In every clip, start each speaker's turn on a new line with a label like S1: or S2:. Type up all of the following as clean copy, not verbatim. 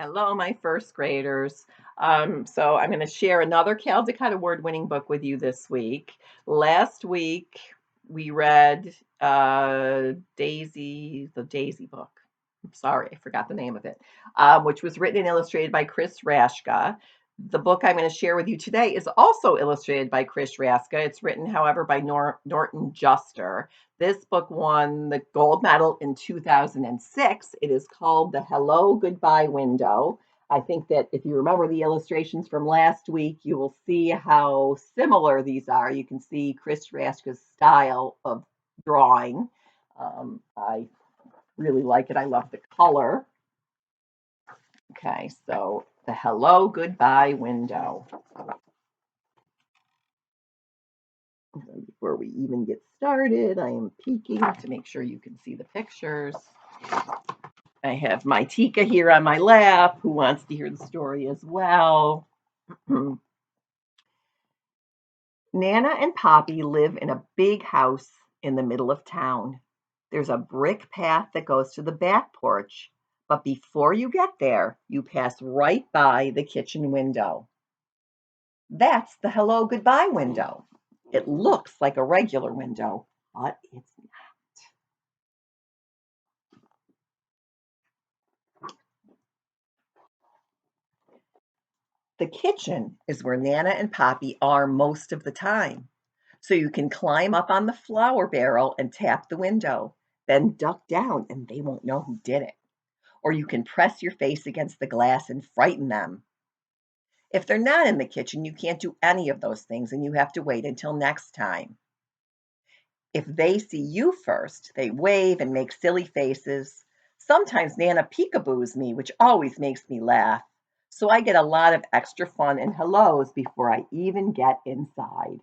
S1: Hello, my first graders. So I'm going to share another Caldecott Award-winning book with you this week. Last week we read the Daisy book. I'm sorry, I forgot the name of it, which was written and illustrated by Chris Rashka. The book I'm going to share with you today is also illustrated by Chris Rashka. It's written, however, by Norton Juster. This book won the gold medal in 2006. It is called The Hello Goodbye Window. I think that if you remember the illustrations from last week, you will see how similar these are. You can see Chris Rashka's style of drawing. I really like it. I love the color. Okay, so The Hello Goodbye Window. Before we even get started, I am peeking to make sure you can see the pictures. I have my Tika here on my lap who wants to hear the story as well. Nana and Poppy live in a big house in the middle of town. There's a brick path that goes to the back porch, but before you get there, you pass right by the kitchen window. That's the hello goodbye window. It looks like a regular window, but it's not. The kitchen is where Nana and Poppy are most of the time. So you can climb up on the flour barrel and tap the window, then duck down and they won't know who did it. Or you can press your face against the glass and frighten them. If they're not in the kitchen, you can't do any of those things and you have to wait until next time. If they see you first, they wave and make silly faces. Sometimes Nana peekaboos me, which always makes me laugh. So I get a lot of extra fun and hellos before I even get inside.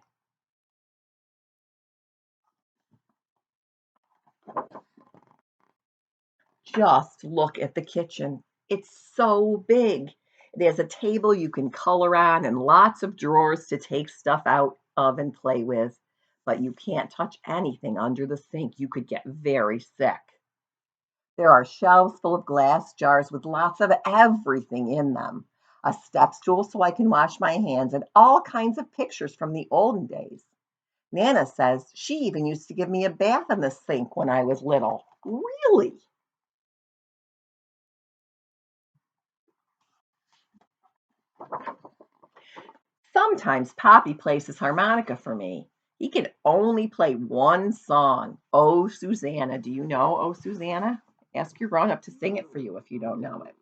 S1: Just look at the kitchen. It's so big. There's a table you can color on and lots of drawers to take stuff out of and play with, but you can't touch anything under the sink. You could get very sick. There are shelves full of glass jars with lots of everything in them. A step stool so I can wash my hands, and all kinds of pictures from the olden days. Nana says she even used to give me a bath in the sink when I was little. Really? Sometimes Poppy plays his harmonica for me. He can only play one song. Oh, Susanna. Do you know Oh, Susanna? Ask your grown up to sing it for you if you don't know it.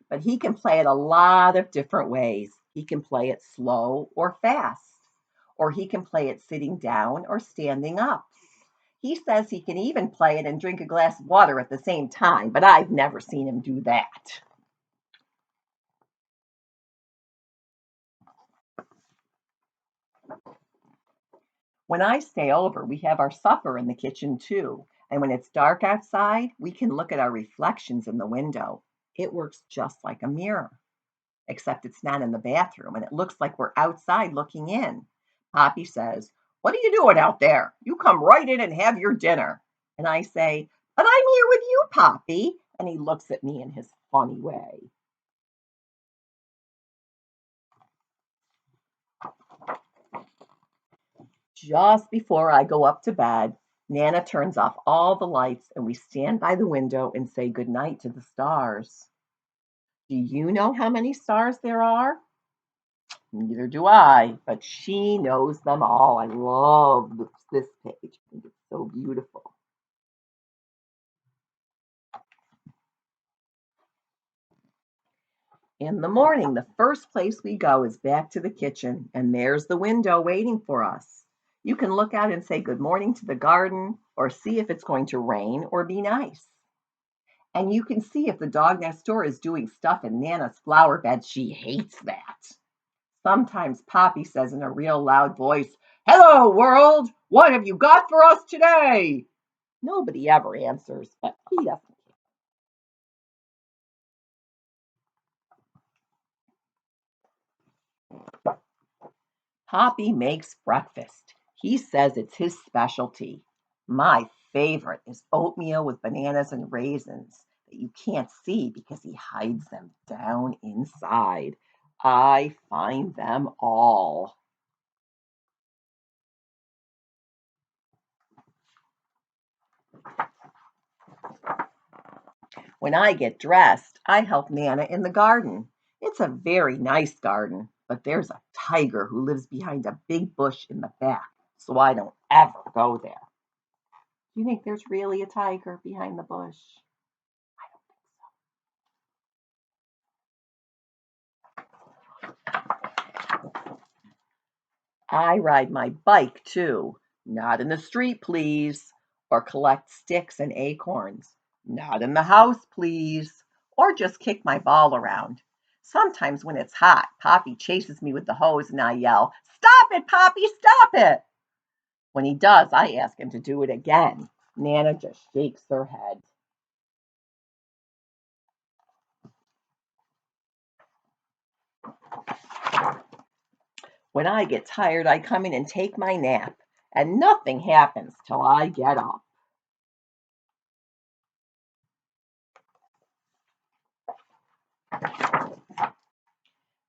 S1: But he can play it a lot of different ways. He can play it slow or fast, or he can play it sitting down or standing up. He says he can even play it and drink a glass of water at the same time, but I've never seen him do that. When I stay over, we have our supper in the kitchen too. And when it's dark outside, we can look at our reflections in the window. It works just like a mirror, except it's not in the bathroom and it looks like we're outside looking in. Poppy says, "What are you doing out there? You come right in and have your dinner." And I say, "But I'm here with you, Poppy." And he looks at me in his funny way. Just before I go up to bed, Nana turns off all the lights and we stand by the window and say goodnight to the stars. Do you know how many stars there are? Neither do I, but she knows them all. I love this page. I think it's so beautiful. In the morning, the first place we go is back to the kitchen, and there's the window waiting for us. You can look out and say good morning to the garden, or see if it's going to rain or be nice. And you can see if the dog next door is doing stuff in Nana's flower bed. She hates that. Sometimes Poppy says in a real loud voice, "Hello, world! What have you got for us today?" Nobody ever answers, but he doesn't. Poppy makes breakfast. He says it's his specialty. My favorite is oatmeal with bananas and raisins. that you can't see because he hides them down inside. I find them all. When I get dressed, I help Nana in the garden. It's a very nice garden, but there's a tiger who lives behind a big bush in the back, so I don't ever go there. Do you think there's really a tiger behind the bush? I ride my bike too. Not in the street, please. Or collect sticks and acorns. Not in the house, please. Or just kick my ball around. Sometimes when it's hot, Poppy chases me with the hose and I yell, "Stop it, Poppy, stop it!" When he does, I ask him to do it again. Nana just shakes her head. When I get tired, I come in and take my nap, and nothing happens till I get up.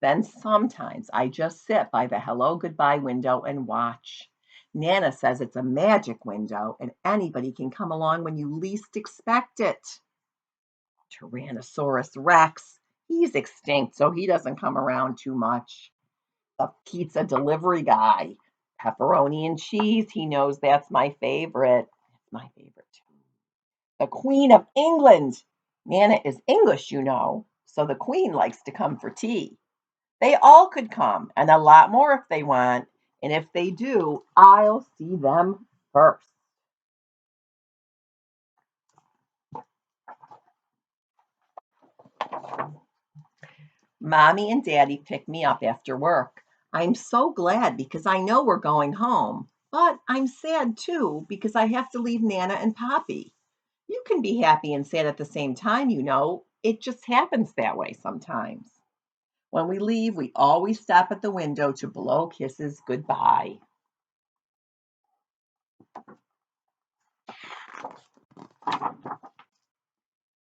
S1: Then sometimes I just sit by the hello goodbye window and watch. Nana says it's a magic window and anybody can come along when you least expect it. Tyrannosaurus Rex, he's extinct, so he doesn't come around too much. The pizza delivery guy, pepperoni and cheese, he knows that's my favorite. It's my favorite too. The Queen of England. Nana is English, you know, so the Queen likes to come for tea. They all could come, and a lot more if they want. And if they do, I'll see them first. Mommy and Daddy pick me up after work. I'm so glad because I know we're going home. But I'm sad too because I have to leave Nana and Poppy. You can be happy and sad at the same time, you know. It just happens that way sometimes. When we leave, we always stop at the window to blow kisses goodbye.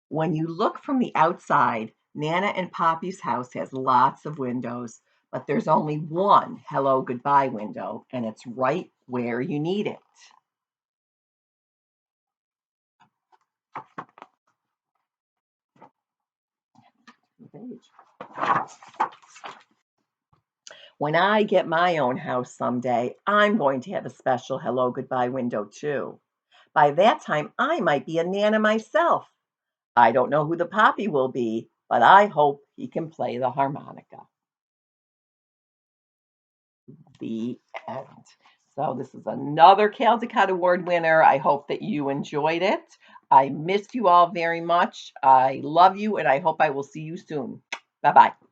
S1: When you look from the outside, Nana and Poppy's house has lots of windows, but there's only one hello goodbye window, and it's right where you need it. When I get my own house someday, I'm going to have a special hello goodbye window too. By that time, I might be a Nana myself. I don't know who the Poppy will be, but I hope he can play the harmonica. The end. So this is another Caldecott Award winner. I hope that you enjoyed it. I missed you all very much. I love you, and I hope I will see you soon. Bye bye.